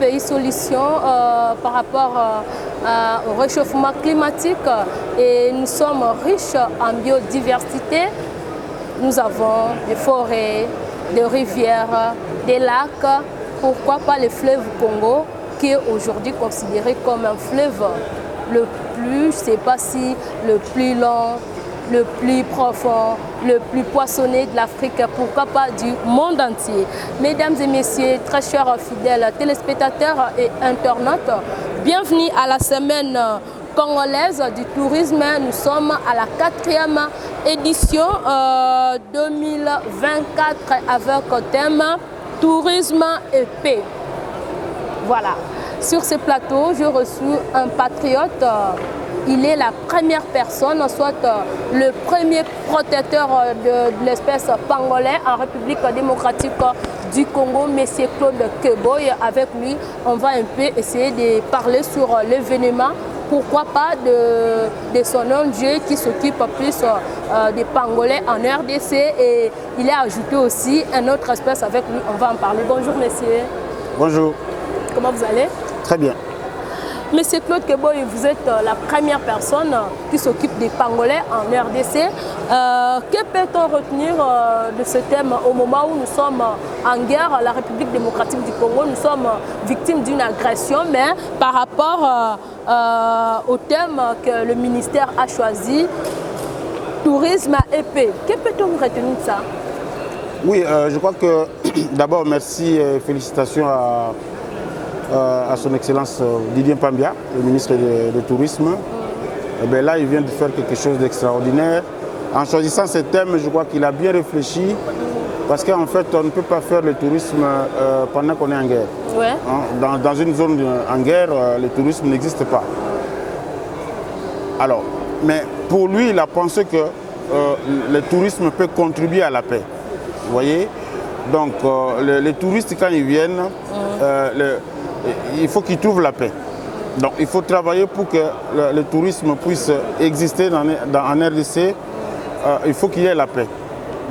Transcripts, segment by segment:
pays solution par rapport au réchauffement climatique et nous sommes riches en biodiversité. Nous avons des forêts, des rivières, des lacs, pourquoi pas le fleuve Congo qui est aujourd'hui considéré comme un fleuve le plus, je ne sais pas si le plus long, le plus profond, le plus poissonné de l'Afrique, pourquoi pas du monde entier. Mesdames et messieurs, très chers fidèles téléspectateurs et internautes, bienvenue à la semaine congolaise du tourisme. Nous sommes à la 4e édition 2024 avec le thème tourisme et paix. Voilà. Sur ce plateau, j'ai reçu un patriote. Il est la première personne, soit le premier protecteur de l'espèce pangolais en République démocratique du Congo, M. Claude Keboy. Avec lui, on va un peu essayer de parler sur l'événement. Pourquoi pas de son Dieu qui s'occupe plus des pangolais en RDC. Et il a ajouté aussi un autre espèce avec lui. On va en parler. Bonjour, monsieur. Bonjour. Comment vous allez? Très bien. Monsieur Claude Keboy, vous êtes la première personne qui s'occupe des pangolais en RDC. Que peut-on retenir de ce thème au moment où nous sommes en guerre, la République démocratique du Congo, nous sommes victimes d'une agression, mais par rapport au thème que le ministère a choisi, tourisme et paix, que peut-on retenir de ça? Oui, je crois que d'abord, merci et félicitations à son Excellence Didier Pambia, le ministre du Tourisme. Et bien là, il vient de faire quelque chose d'extraordinaire. En choisissant ce thème, je crois qu'il a bien réfléchi, parce qu'en fait, on ne peut pas faire le tourisme pendant qu'on est en guerre. Ouais. Dans une zone en guerre, le tourisme n'existe pas. Alors, mais pour lui, il a pensé que le tourisme peut contribuer à la paix. Vous voyez? Donc, les touristes, quand ils viennent, il faut qu'ils trouvent la paix. Donc il faut travailler pour que le tourisme puisse exister en RDC. Il faut qu'il y ait la paix.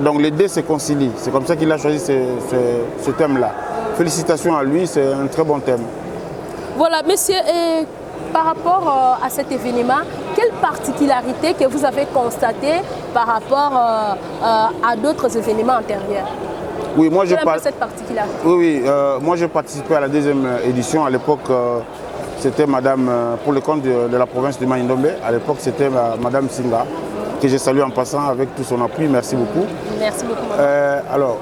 Donc les deux se concilient. C'est comme ça qu'il a choisi ce thème-là. Félicitations à lui, c'est un très bon thème. Voilà, monsieur, et par rapport à cet événement, quelle particularité que vous avez constatée par rapport à d'autres événements antérieurs? Oui, moi je cette particularité. Oui, moi j'ai participé à la 2e édition. À l'époque, c'était madame, pour le compte de la province de Maïndombe, à l'époque c'était madame Singa, que j'ai salué en passant avec tout son appui. Merci beaucoup. Merci beaucoup. Alors,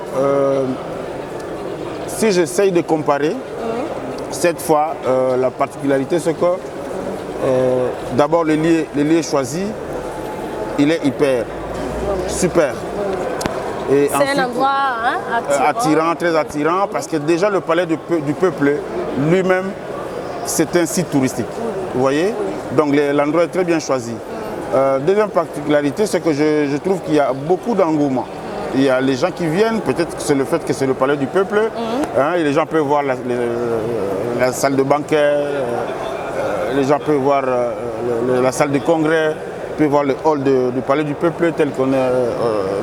si j'essaye de comparer, cette fois, la particularité c'est que d'abord le lieu choisi, il est hyper, super. C'est un endroit attirant, très attirant, parce que déjà le palais du peuple lui-même, c'est un site touristique. Vous voyez? Donc l'endroit est très bien choisi. Deuxième particularité, c'est que je trouve qu'il y a beaucoup d'engouement. Il y a les gens qui viennent, peut-être que c'est le fait que c'est le palais du peuple, et les gens peuvent voir la salle de banquet, les gens peuvent voir la salle de congrès, peuvent voir le hall du palais du peuple tel qu'on est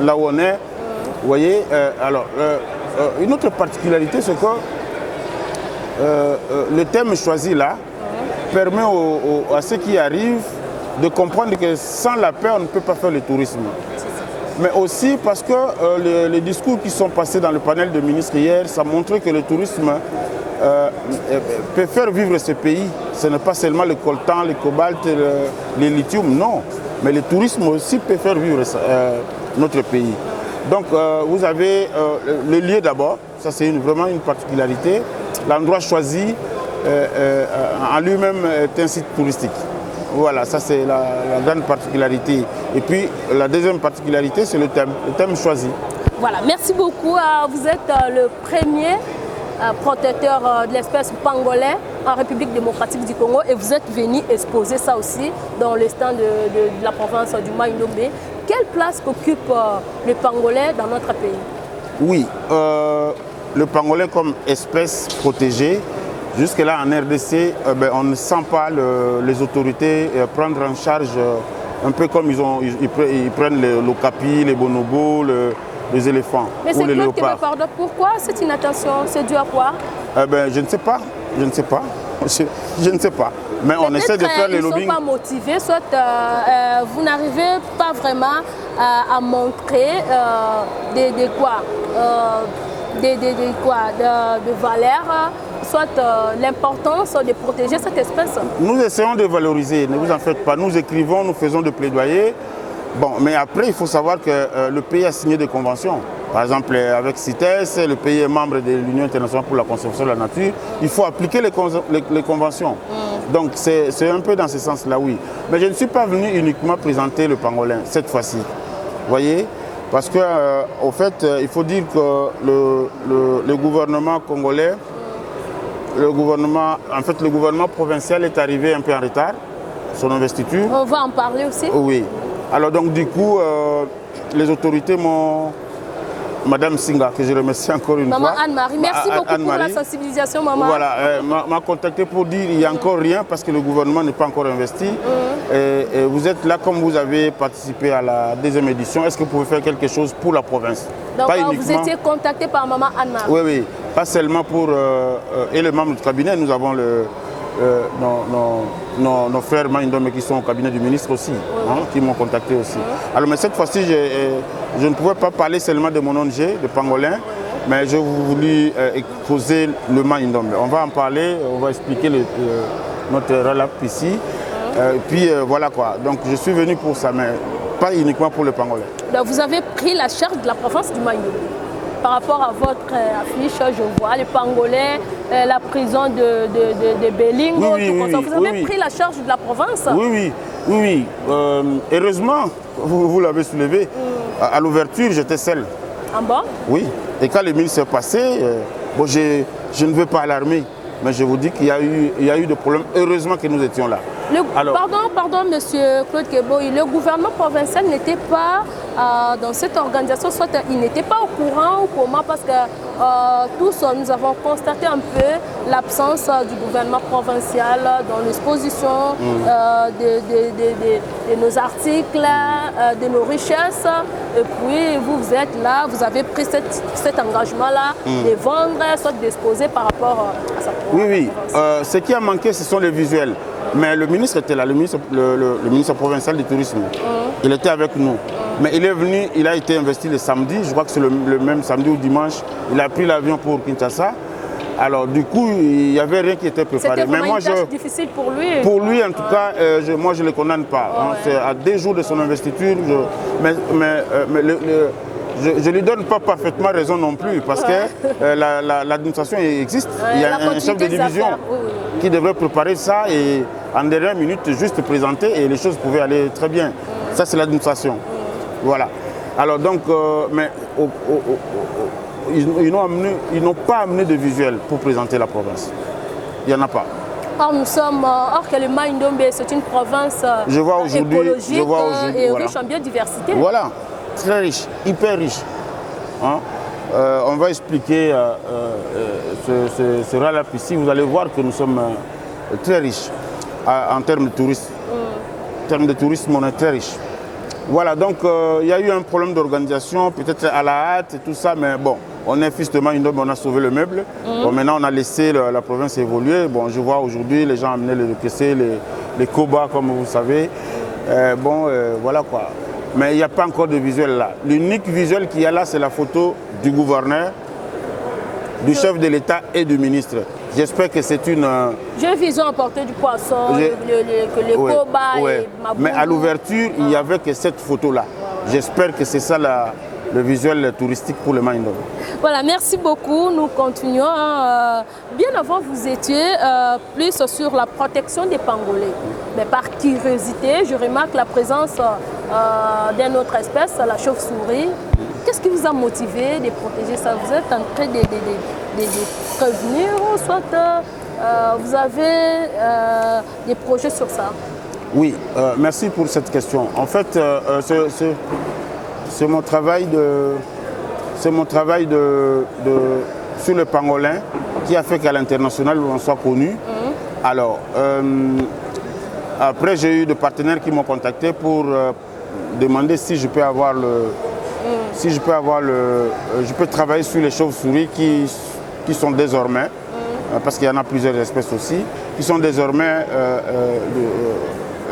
là où on est. Vous voyez, une autre particularité, c'est que le thème choisi là permet à ceux qui arrivent de comprendre que sans la paix, on ne peut pas faire le tourisme. Mais aussi parce que les discours qui sont passés dans le panel de ministres hier, ça montrait que le tourisme peut faire vivre ce pays. Ce n'est pas seulement le coltan, le cobalt, le lithium, non. Mais le tourisme aussi peut faire vivre notre pays. Donc vous avez le lieu d'abord, ça c'est vraiment une particularité. L'endroit choisi en lui-même est un site touristique. Voilà, ça c'est la grande particularité. Et puis la deuxième particularité, c'est le thème choisi. Voilà, merci beaucoup. Vous êtes le premier protecteur de l'espèce pangolais en République démocratique du Congo et vous êtes venu exposer ça aussi dans le stand de la province du Maïndombe. Quelle place occupe le pangolais dans notre pays? Oui, le pangolais comme espèce protégée, jusque-là en RDC, on ne sent pas les autorités prendre en charge un peu comme ils prennent les okapis, les bonobos, les éléphants ou les léopards. Pourquoi cette inattention? C'est dû à quoi? Je ne sais pas. Je ne sais pas. Je ne sais pas. Mais on essaie de faire les lobbying. Ils ne sont pas motivés, soit vous n'arrivez pas vraiment à montrer de valeurs, soit l'importance de protéger cette espèce. Nous essayons de valoriser, ne vous en faites pas. Nous écrivons, nous faisons des plaidoyers. Bon, mais après, il faut savoir que le pays a signé des conventions. Par exemple, avec CITES, le pays est membre de l'Union internationale pour la conservation de la nature. Il faut appliquer les conventions. Donc, c'est un peu dans ce sens-là, oui. Mais je ne suis pas venu uniquement présenter le pangolin, cette fois-ci. Vous voyez? Parce que, au fait, il faut dire que le gouvernement congolais, le gouvernement provincial est arrivé un peu en retard, son investiture. On va en parler aussi. Oui. Alors donc du coup, les autorités m'ont... Madame Singa, que je remercie encore une fois. Maman Anne-Marie, merci beaucoup pour la sensibilisation, maman. Voilà, m'a contacté pour dire qu'il n'y a encore rien parce que le gouvernement n'est pas encore investi. Et vous êtes là comme vous avez participé à la deuxième édition. Est-ce que vous pouvez faire quelque chose pour la province? Donc vous étiez contacté par maman Anne-Marie? Oui, oui. Pas seulement pour... et les membres du cabinet, nous avons nos frères Maïndomé qui sont au cabinet du ministre aussi, qui m'ont contacté aussi. Alors, mais cette fois-ci, je ne pouvais pas parler seulement de mon ONG, de Pangolin, mais je voulais exposer le Maïndomé. On va en parler, on va expliquer notre relap ici. Et puis voilà quoi. Donc je suis venu pour ça, mais pas uniquement pour le Pangolin. Donc vous avez pris la charge de la province du Maïndomé. Par rapport à votre affiche, je vois les Pangolais, la prison de Belingo, vous avez pris la charge de la province? Oui. Heureusement, vous l'avez soulevé, à l'ouverture, j'étais seul. En bas? Oui. Et quand le ministre est passé, bon, je ne veux pas alarmer, mais je vous dis qu'il y a eu des problèmes. Heureusement que nous étions là. Pardon, monsieur Claude Keboy, le gouvernement provincial n'était pas dans cette organisation, soit il n'était pas au courant ou comment, parce que tous nous avons constaté un peu l'absence du gouvernement provincial dans l'exposition de nos articles, de nos richesses. Et puis vous êtes là, vous avez pris cet engagement-là de vendre, soit d'exposer par rapport à sa province. Oui. Ce qui a manqué, ce sont les visuels. Mais le ministre était là, le ministre provincial du tourisme. Il était avec nous. Mais il est venu, il a été investi le samedi, je crois que c'est le même samedi ou dimanche. Il a pris l'avion pour Kinshasa. Alors du coup, il n'y avait rien qui était préparé. C'était vraiment une tâche difficile pour lui. Pour lui, en tout cas, moi je ne le condamne pas. C'est à 2 jours de son investiture. Je ne lui donne pas parfaitement raison non plus, parce que l'administration existe. Il y a un chef de division qui devrait préparer ça et en dernière minute juste présenter et les choses pouvaient aller très bien. Ça, c'est l'administration. Voilà. Alors donc, mais ils n'ont pas amené de visuel pour présenter la province. Il n'y en a pas. Or, que le Maïndomé, c'est une province écologique et riche en biodiversité. Voilà. Très riche, hyper riche. On va expliquer ce relap ici. Vous allez voir que nous sommes très riches en termes de tourisme. En termes de tourisme, on est très riche. Voilà, donc il y a eu un problème d'organisation, peut-être à la hâte et tout ça, mais bon, on est fils de Maïndomé, on a sauvé le meuble. Bon, maintenant, on a laissé la province évoluer. Bon, je vois aujourd'hui, les gens amenaient le caissé, les cobas, comme vous savez. Voilà quoi. Mais il n'y a pas encore de visuel là. L'unique visuel qu'il y a là, c'est la photo du gouverneur, du chef de l'État et du ministre. J'espère que c'est une... J'ai vu, ils ont emporté du poisson, les cobas et Maboulou. Mais à l'ouverture, il n'y avait que cette photo-là. J'espère que c'est ça le visuel touristique pour le Maïndomé. Voilà, merci beaucoup. Nous continuons. Bien avant, vous étiez plus sur la protection des pangolins. Mais par curiosité, je remarque la présence d'une autre espèce, la chauve-souris. Qu'est-ce qui vous a motivé de protéger ça? Vous êtes en train de prévenir ou soit vous avez des projets sur ça? Oui, merci pour cette question. En fait, c'est mon travail sur le pangolin qui a fait qu'à l'international on soit connu. Alors, après j'ai eu des partenaires qui m'ont contacté pour demander si je peux avoir je peux travailler sur les chauves-souris qui sont désormais parce qu'il y en a plusieurs espèces aussi, qui sont désormais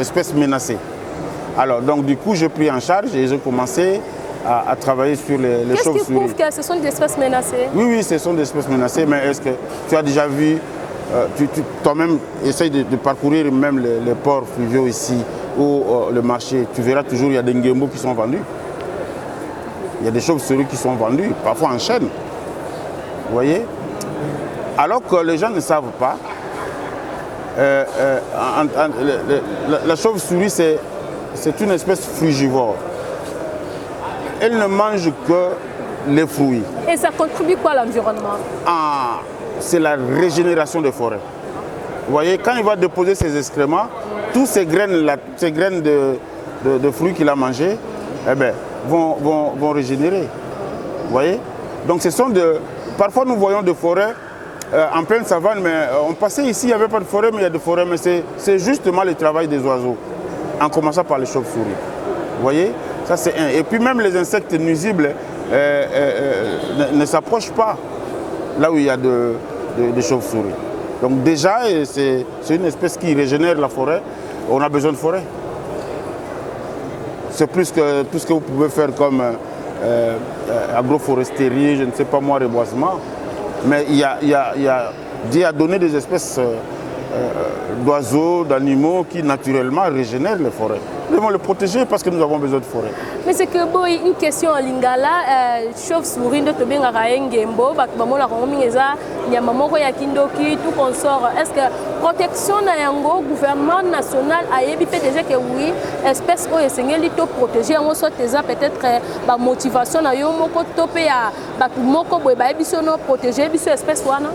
espèces menacées. Alors, donc du coup, j'ai pris en charge et j'ai commencé à travailler sur les chauves-souris. Qu'est-ce qui prouve que ce sont des espèces menacées? Oui, oui, ce sont des espèces menacées, mais est-ce que tu as déjà vu, toi-même, essaye de parcourir même les ports fluviaux ici, ou le marché, tu verras toujours, il y a des nguembos qui sont vendus. Il y a des chauves-souris qui sont vendues, parfois en chaîne. Vous voyez? Alors que les gens ne savent pas, la chauve-souris, c'est une espèce frugivore. Elle ne mange que les fruits. Et ça contribue quoi à l'environnement? Ah, c'est la régénération des forêts. Vous voyez, quand il va déposer ses excréments, tous ces graines de fruits qu'il a mangés, eh ben, vont régénérer. Vous voyez? Donc ce sont parfois nous voyons des forêts en pleine savane, mais on passait ici, il n'y avait pas de forêt, mais il y a des forêts, mais c'est justement le travail des oiseaux, en commençant par les chauves-souris. Vous voyez? Ça c'est un. Et puis même les insectes nuisibles ne s'approchent pas là où il y a des chauves-souris. Donc déjà, c'est une espèce qui régénère la forêt. On a besoin de forêt. C'est plus que tout ce que vous pouvez faire comme agroforesterie, je ne sais pas moi, reboisement. Mais il y a Dieu a donné des espèces d'oiseaux, d'animaux qui naturellement régénèrent les forêts. Nous devons les protéger parce que nous avons besoin de forêt. Mais c'est que bon, une question en lingala, chauve-souris de te benga raengembo, bakbamo la romingeza, nyamamoko ya kindoki, tout consort. Est-ce que protection na yango gouvernement national a yebi peut déjà que oui, espèce o esengeli to protéger yango soit peut-être ba motivation na yo moko topé ya bakmoko boy ba biso no protéger biso espèce wana.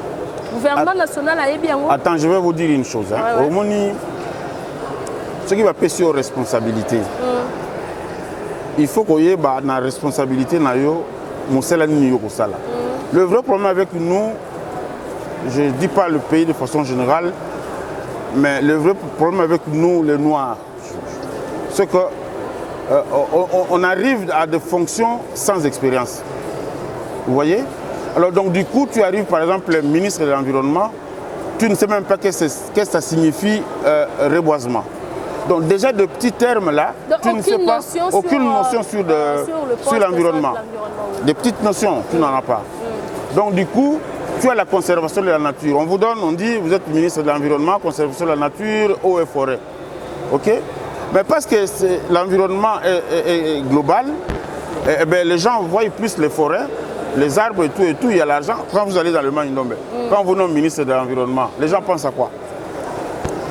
Gouvernement national a yebi yango. Attends, je vais vous dire une chose hein. Ouais, ouais. Au moni ce qui va passer aux responsabilités. Il faut qu'il y ait une responsabilité. Le vrai problème avec nous, je ne dis pas le pays de façon générale, mais le vrai problème avec nous, les Noirs, c'est qu'on arrive à des fonctions sans expérience. Vous voyez? Alors donc du coup, tu arrives par exemple, le ministre de l'Environnement, tu ne sais même pas qu'est-ce que ça signifie reboisement. Donc déjà de petits termes là, donc, tu ne sais pas, aucune notion sur l'environnement. Des petites notions, tu n'en as pas. Donc du coup, tu as la conservation de la nature. On vous donne, on dit, vous êtes ministre de l'Environnement, conservation de la nature, eau et forêt. Ok? Mais parce que l'environnement est global, eh bien, les gens voient plus les forêts, les arbres et tout, il y a l'argent. Quand vous allez dans le Maïndombe, quand vous nommez ministre de l'Environnement, les gens pensent à quoi?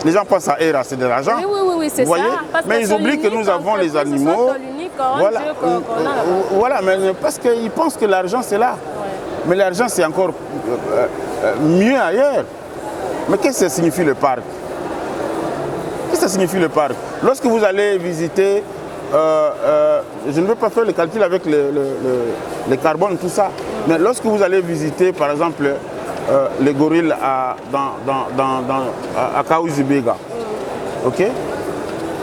Les gens pensent à ERA, c'est de l'argent. Oui, c'est ça. Mais ils oublient que nous avons les animaux. Voilà, voilà, mais parce qu'ils pensent que l'argent c'est là. Ouais. Mais l'argent c'est encore mieux ailleurs. Mais qu'est-ce que ça signifie le parc? Qu'est-ce que ça signifie le parc? Lorsque vous allez visiter, je ne veux pas faire le calcul avec le carbone, tout ça. Mais lorsque vous allez visiter, par exemple, les gorilles à Kaouzibega. Ok?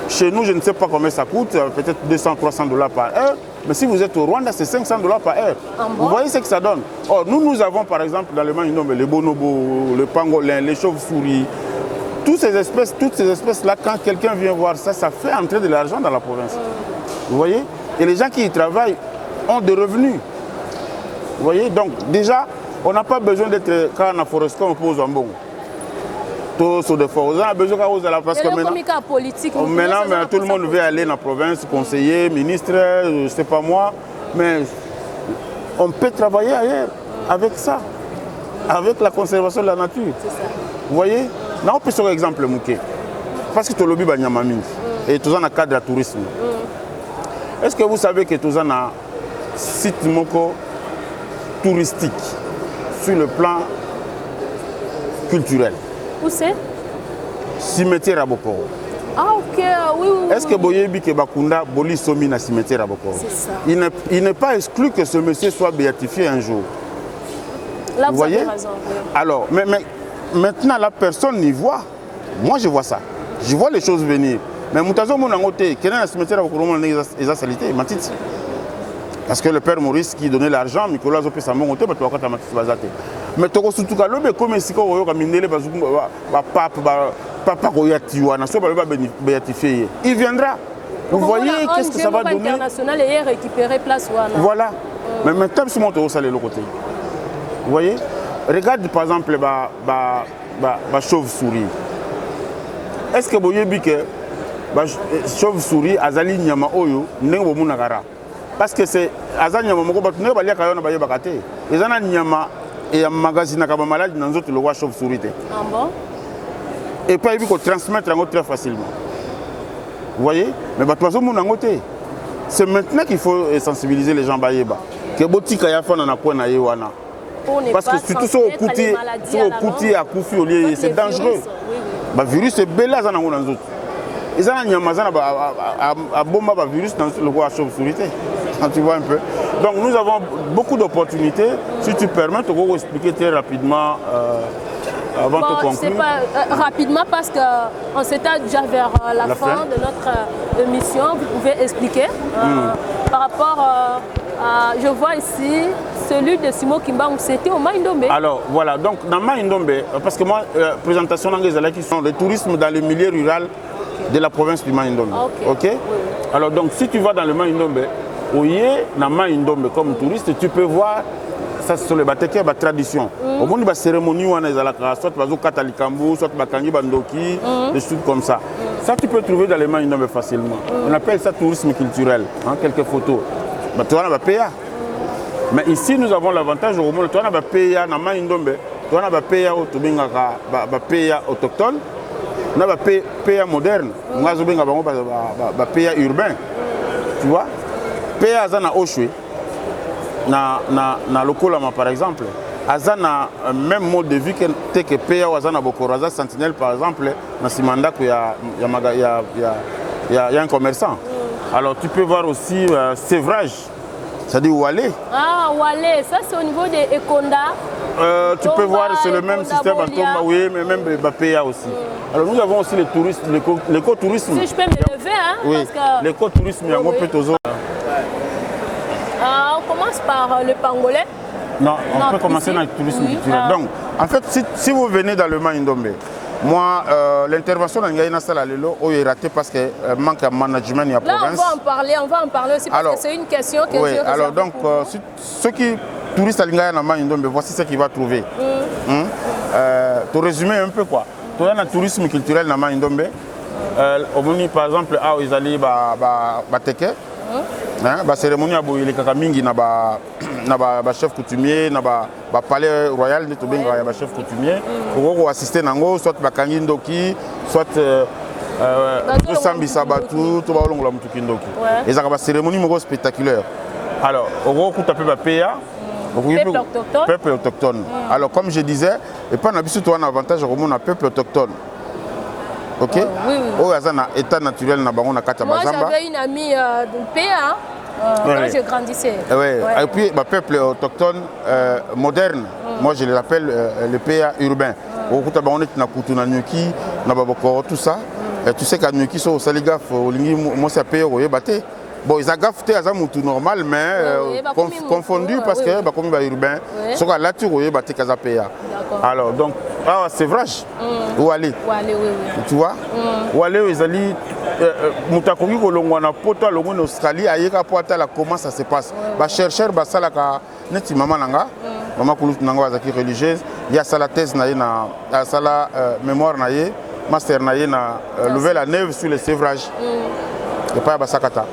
Chez nous, je ne sais pas combien ça coûte, peut-être 200-300 $ par heure. Mais si vous êtes au Rwanda, c'est 500 $ par heure. Vous voyez ce que ça donne? Or, nous avons par exemple dans le Maïndombe les bonobos, le pangolin, les chauves-souris. Toutes ces espèces-là, quand quelqu'un vient voir ça, ça fait entrer de l'argent dans la province. Vous voyez? Et les gens qui y travaillent ont des revenus. Vous voyez? Donc déjà, on n'a pas besoin d'être quand on a forestier, on pose un bon. Tout sur des forêts. On a besoin de la parce que maintenant, tout le monde veut aller dans la province, conseiller, ministre, je ne sais pas moi. Mais on peut travailler ailleurs avec ça, avec la conservation de la nature. Vous voyez? Là, on peut sur exemple Mouké. Parce que tu as lobby Banyamami et tu as un cadre de tourisme. Est-ce que vous savez que tu as un site touristique sur le plan culturel? Où c'est? Cimetière à Bokoro. Ah ok, oui. Est-ce que Boyebi Kebakunda Boli Somi na cimetière à Bokoro? C'est ça. Il n'est pas exclu que ce monsieur soit béatifié un jour. Là, vous avez raison. Oui. Alors, mais maintenant, la personne n'y voit. Moi, je vois ça. Je vois les choses venir. Mais Moutazo Mounangote, quel est le cimetière à Bokoro? Il a salité, Matiti. Parce que le père Maurice qui donnait l'argent, Nicolas Zopé Samon, Mais tu as surtout comme si on a miné papa il viendra. Vous voyez qu'est-ce que ça va donner. International et récupérer place. Voilà. Mais maintenant, si on est de l'autre côté. Vous voyez? Regarde par exemple la chauve-souris. Est-ce que vous voyez que la chauve-souris azali nyama oyo nengo munagara? Parce que c'est azali nyama moko batu ne balia kayo na baye bakate. Ezana nyama et un magazine à malade dans d'autres lois chauve-souris. Ah bon? Et pas il faut transmettre très facilement. Vous voyez? Mais c'est maintenant qu'il faut sensibiliser les gens baïeba. Que botika ya fa na kwa na yewana. Parce que surtout sur au kuti à Koufi au lieu c'est dangereux. Le virus est bel là dans les autres. Ils ont un bombe à virus dans le roi chauve-souris. Tu vois un peu. Donc nous avons beaucoup d'opportunités. Si tu permets, je vais vous expliquer très rapidement avant de conclure. Pas rapidement parce qu'on s'étale déjà vers la fin de notre émission. Vous pouvez expliquer par rapport à, je vois ici, celui de Simo Kimbang, c'était au Maïndombe. Alors voilà, donc dans Maïndombe, parce que moi, présentation d'Anglais qui sont le tourisme dans le milieu rural de la province du Maïndombe. Ok. Oui. Alors donc si tu vas dans le Maïndombe, dans Maïndombe comme touriste, tu peux voir, ça c'est sur les bateaux, la tradition. Au monde de la cérémonie, on a soit bazo katalikambu, soit bakangi bandoki, des choses comme ça. Ça tu peux trouver dans les Maïndombe facilement. On appelle ça tourisme culturel, quelques photos. Tu vois, on a payé. Mais ici, nous avons l'avantage au monde, tu as payé dans Maïndombe, tu as payé autochtone, on a payé moderne, on a payé urbain. Tu vois? Payé à Oshwe, na Lokolama par exemple, azana même mode de vie que payé à Bokoraza Sentinelle par exemple, dans Simanda il y a un commerçant. Alors tu peux voir aussi sévrage, c'est-à-dire Oualé. Ah, Oualé, ça c'est au niveau des Ekonda. Tu peux voir, c'est le même système à Tomba, oui, mais même Bapéa aussi. Alors nous avons aussi les touristes, l'écotourisme. Si je peux me lever, hein, oui, parce que... l'écotourisme, il y a un peu toujours. On commence par le pangolais. Non, on peut commencer dans le tourisme culturel. Donc, en fait, si vous venez dans le Maïndombe, moi, l'intervention dans Ngaïna Salalelo est ratée parce qu'il manque de management et à province. Là, on va en parler aussi parce que c'est une question que oui, alors donc, ceux qui touristes à Ngaïna Maïndombe, voici ce qu'ils vont trouver. Pour résumer un peu quoi. Tu as un tourisme culturel dans Maïndombe. Au Moni, par exemple, ils allaient à Teke. La cérémonie a boyé les kakamingi na chef coutumier na palais royal de Tobenga ba chef coutumier pour assister nango soit bakangi ndoki soit Sambisa Batu to ba olongola mutuki ndoki ezaka ba cérémonie moko spectaculaire. Alors au coup taper ba PA peuple autochtone. Alors comme je disais et pas na biso to un avantage au monde peuple autochtone. Ok. Oui. Oh, azana état naturel na bango na kata bazamba. Moi j'avais une amie de PA quand je grandissais. Oui. Et puis le peuple autochtone moderne, moi je l'appelle le PA urbain. Au kuta bango na kutu na nyuki na baboko tout ça. Et tu sais qu'à nyuki so saligaf olingi moi ça paye au yebate. Bon, ils ont gafté à tout normal, mais confondu parce que comme urbain, sur la nature, il y a des PA. Alors, donc, c'est vrai. Où aller? Tu vois? Où aller, ils allaient. Moutakongi, Kolongwana, Poto, Longon, Australie, Ayeka, Poata, comment ça se passe? Chercheur, Salaka, Neti Maman Nanga, Maman Koulout Nanga, Zaki religieuse, il y a la thèse, il y a la mémoire, master, il y a nouvelle à Neuve sur les sévrages. Et pas à Sakata.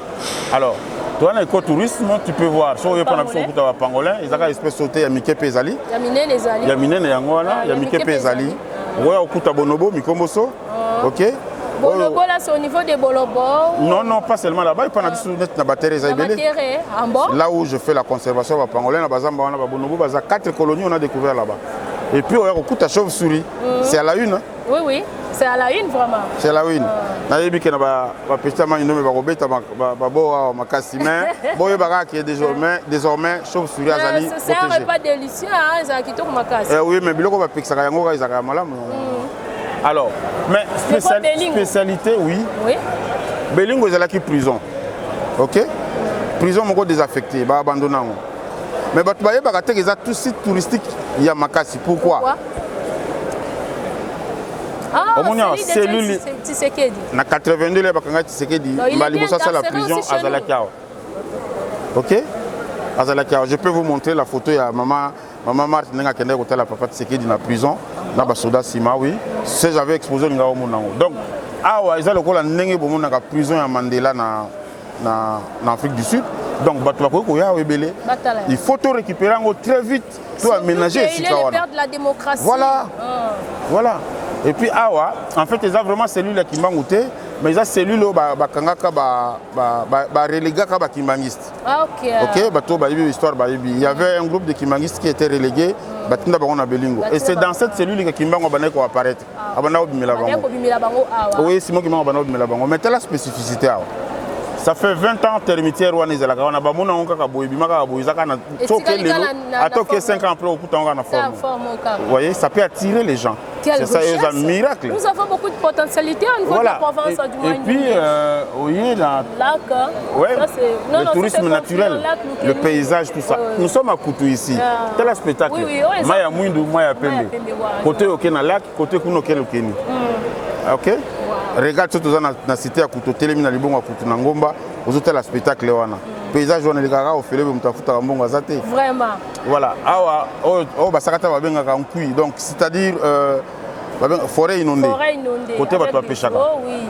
Alors, tu as un écotourisme, tu peux voir. Si on est un pangolin, ils ont une espèce de sauté, il y a Miké Pézali. Il y a Mine Néangola, il y a Miké Pézali. Il y a Okuta Bonobo, Mikomoso. Ok. Bonobo, là, c'est au niveau des Bolobo. Non, pas seulement là-bas. Il y a une batterie. Là où je fais la conservation de pangolin, Bonobo, il y a 4 colonies qu'on a découvert là-bas. Et puis, il y a Okuta Chauve-souris. C'est à la une. Oui, c'est à la une vraiment. C'est à la une. Je sais que les petits maïndombe qui est désormais chauve-souris azali protégé. C'est un repas délicieux, hein, qui tourne makasi. Oui, mais biloko ba pixaka yango ka izaka malamu. Alors, mais spécialité oui. Oui. Belingo ezalaki prison. OK? Prison moko désaffecté, ba abandonné. Mais batu baye ba ka te eza tout site touristique Il y a Makassi. Pourquoi? Ah, cellule Tshisekedi. Na 82 les bakanga Tshisekedi. Malibosa ça la prison à Zalakiao. Ok? À Zalakiao. Je peux vous montrer la photo. Il y a maman Marthe Nenga Kende côté la papa Tshisekedi dans la prison. Na basoda Sima oui. C'est j'avais exposé ngao monango. Donc awa ils a le kola ndenge bomo na prison ya Mandela na Afrique du Sud. Donc bato bako ya webele. Il faut tout récupérer très vite, tout aménager ici. Il est le père de la démocratie. Voilà. Voilà. Et puis awa en fait ils ont vraiment cellule qui mangouté. Mais ils ont cellule relégué à Kimbangiste. Ah, ok. Ok, histoire. Il y avait un groupe de Kimbangistes qui était relégué. Et c'est dans cette cellule que Kimbango va apparaître. Oui, c'est moi qui m'en vais. Mais telle la spécificité. Ça fait 20 ans que termitière on est là. On a pas mon nom à Boy, Bimaka Boy, Zakana. À 5 ans après, au bout de forme. Vous voyez, ça peut attirer les gens. C'est ça, c'est un miracle. Nous avons beaucoup de potentialité au niveau de la province du Mali. Et puis, oui, le tourisme naturel, le paysage, tout ça. Nous sommes à Koutou ici. Tel un spectacle. Maya Mouindou, Maya Pembe. Côté Okena Lac, côté Kunokel Okeni. Ok? Regarde tout dans la cité à Koutou, Télémina Libongo à Koutou Nangomba, aux hôtels à spectacle. Paysage, on est les gars au Félé, on t'a foutu à Mbongo Azate. Vraiment. Voilà. Basakata va bien à Nkui. Donc, c'est-à-dire forêt inondée. Forêt inondée. Côté va toi pêcher. Oh oui.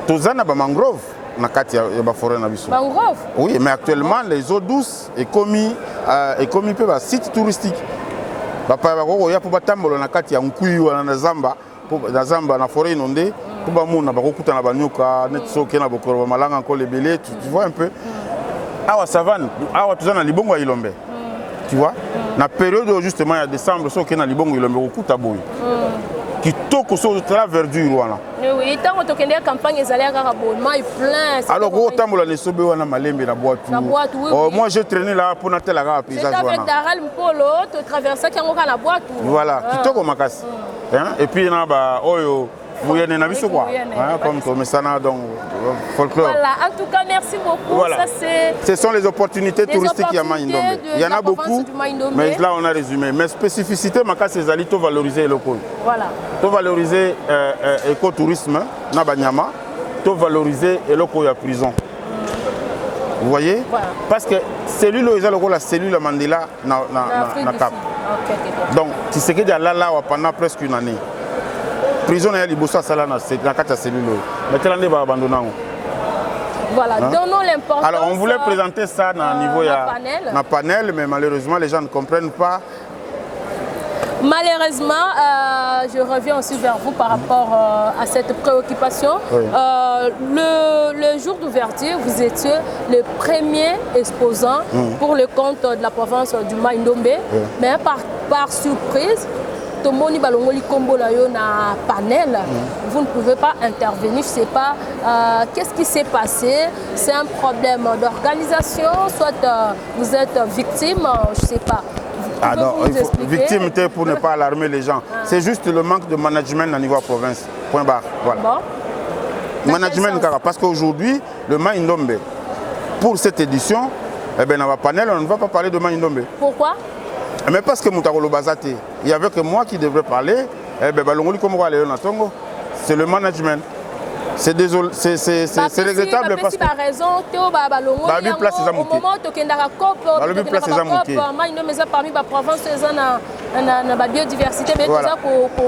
Tozana ba mangrove. Na kati ya ba forêt na biso. Mangrove. Oui, mais actuellement les eaux douces est commis peu ba site touristique. Papa ba ko ya pour batambola na kati ya Nkui wana na Zamba. Dans Zamba, na forêt inondée, tout le monde a beaucoup de banyoka, netsoke na bokoro malanga encore les belés, tu vois un peu. Awa savane, awa tout ça na libongo ilombe. Tu vois? Na période justement il y a décembre, soke na libongo ilombe beaucoup taboy. Qui toko so la verdure wana. Oui, tant que tu as campagne ezali kaka bonnement il plein. Alors go tambola les sobe wana malembe na boîte. Oh moi j'ai traîné là pour na tela ka paysage wana. C'est avec Daral Mpolo, tu traverses kango ka na boîte. Voilà, qui toko makasi. Et puis, il y a Oyo, comme Tomesana, donc folklore. Voilà, en tout cas, merci beaucoup. Voilà. Ce sont les opportunités touristiques qu'il y a à Maïndombe. Il y en a beaucoup, mais là on a résumé. Mais spécificité, c'est de valoriser les locaux. Voilà. De valoriser l'écotourisme, Nabanyama, de valoriser les locaux à prison. Vous voyez? Voilà. Parce que cellule, la cellule Mandela na Cap. Donc, tu sais qu'il y a là pendant presque une année. Prison, il y a des bossas dans la cellule. Mais tu l'as abandonné. Voilà, donnons l'importance. Alors, on voulait présenter ça dans le niveau de panel, mais malheureusement, les gens ne comprennent pas. Malheureusement, je reviens aussi vers vous par rapport à cette préoccupation. Oui. Le jour d'ouverture, vous étiez le premier exposant pour le compte de la province du Maïndombe. Oui. Mais par surprise, Tomoni Balongoli Kombo na panel, vous ne pouvez pas intervenir. Je ne sais pas qu'est-ce qui s'est passé. C'est un problème d'organisation, soit vous êtes victime, je ne sais pas. Ah non, victime pour ne pas alarmer les gens. C'est juste le manque de management au niveau de la province. Point barre. Voilà. Bon. Management, parce qu'aujourd'hui, le Maïndombe, pour cette édition, eh bien, dans le panel, on ne va pas parler de Maïndombe. Pourquoi? Mais parce que Moutarolo Bazate, il n'y avait que moi qui devrais parler. Eh bien, c'est le management. C'est désolé, c'est regrettable parce que raison, place au moment où tu parmi la province la biodiversité, mais voilà.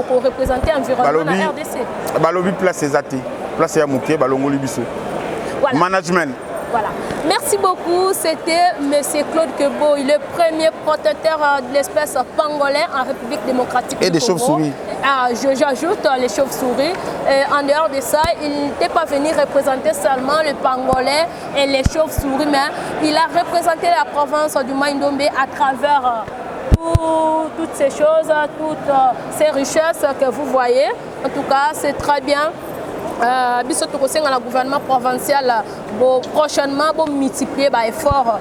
Pour représenter l'environnement de la RDC. Balobi place Zati, place Yamouké, Balongoli Bissou. Management. Voilà. Merci beaucoup. C'était M. Claude Kebo, il est le premier protecteur de l'espèce pangolin en République démocratique du Congo. Et des chauves-souris. J'ajoute les chauves-souris. En dehors de ça, il n'était pas venu représenter seulement le pangolin et les chauves-souris, mais il a représenté la province du Maïndombe à travers toutes ces choses, toutes ces richesses que vous voyez. En tout cas, c'est très bien. biso tokosenga na gouvernement provincial prochainement multiplier effort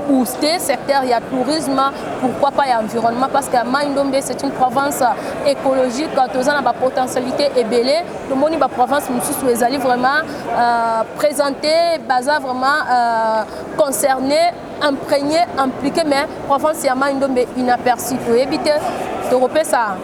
booster secteur ya tourisme, pourquoi pas ya environnement, parce que Mai-Ndombe c'est une province écologique, toza na ba potentialité ebele le moni ba province mususu ezali vraiment présenter baza vraiment concerné, imprégné, impliqué, mais province ya Mai-Ndombe inaperçu to éviter to ça.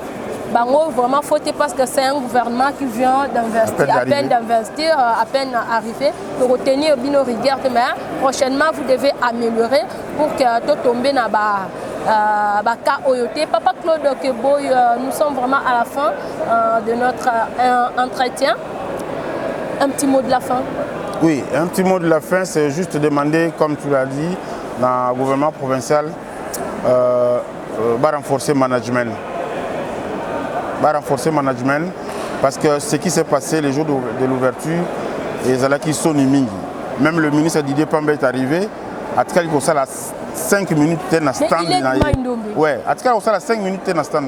Bango vraiment faute parce que c'est un gouvernement qui vient d'investir, à peine d'investir, à peine arrivé, de retenir bino rigueur, mais prochainement vous devez améliorer pour que tout tombe dans cas oyoté. Papa Claude Keboy, nous sommes vraiment à la fin de notre entretien. Un petit mot de la fin. Oui, un petit mot de la fin, c'est juste demander, comme tu l'as dit, dans le gouvernement provincial, renforcer le management. Renforcer le management parce que ce qui s'est passé les jours de l'ouverture, les Alaki sont mingi. Même le ministre Didier Pambe est arrivé. À tout cas, il y a 5 minutes de stand. Ouais, à tout cas, il y a 5 minutes de stand.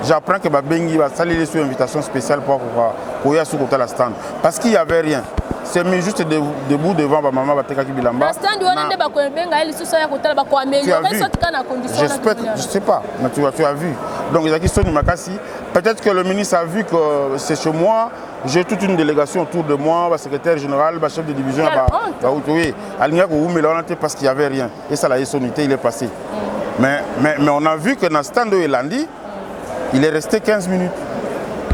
J'apprends que Babengi va saluer sur invitation spéciale pour y aller sur le stand. Parce qu'il n'y avait rien. C'est mis juste debout devant ma maman Bateka Kibilamba. J'espère, je ne sais pas, mais tu as vu. Donc, peut-être que le ministre a vu que c'est chez moi. J'ai toute une délégation autour de moi, le secrétaire général, le chef de division, parce qu'il n'y avait rien. Et ça, la sonité, il est passé. Mais on a vu que dans le stand de Elandi, il est resté 15 minutes.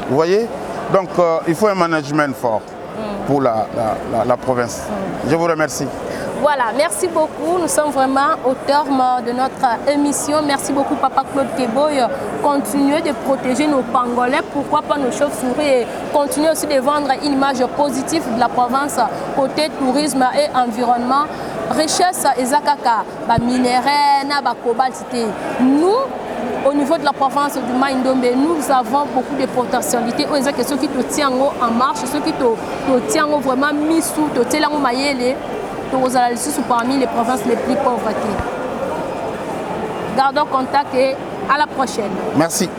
Vous voyez? Donc, il faut un management fort pour la province. Je vous remercie. Voilà, merci beaucoup. Nous sommes vraiment au terme de notre émission. Merci beaucoup, Papa Claude Keboy. Continuez de protéger nos Pangolais, pourquoi pas nos chauves-souris, et continuez aussi de vendre une image positive de la province côté tourisme et environnement. Richesse, ezakaka, minerais, cobalt. Nous, au niveau de la province du Mai-Ndombe, nous avons beaucoup de potentialités. Ceux qui te tiennent en marche, ceux qui te tiennent vraiment mis sous, te tiennent en maillé. Parmi les provinces les plus pauvres. Gardons contact et à la prochaine. Merci.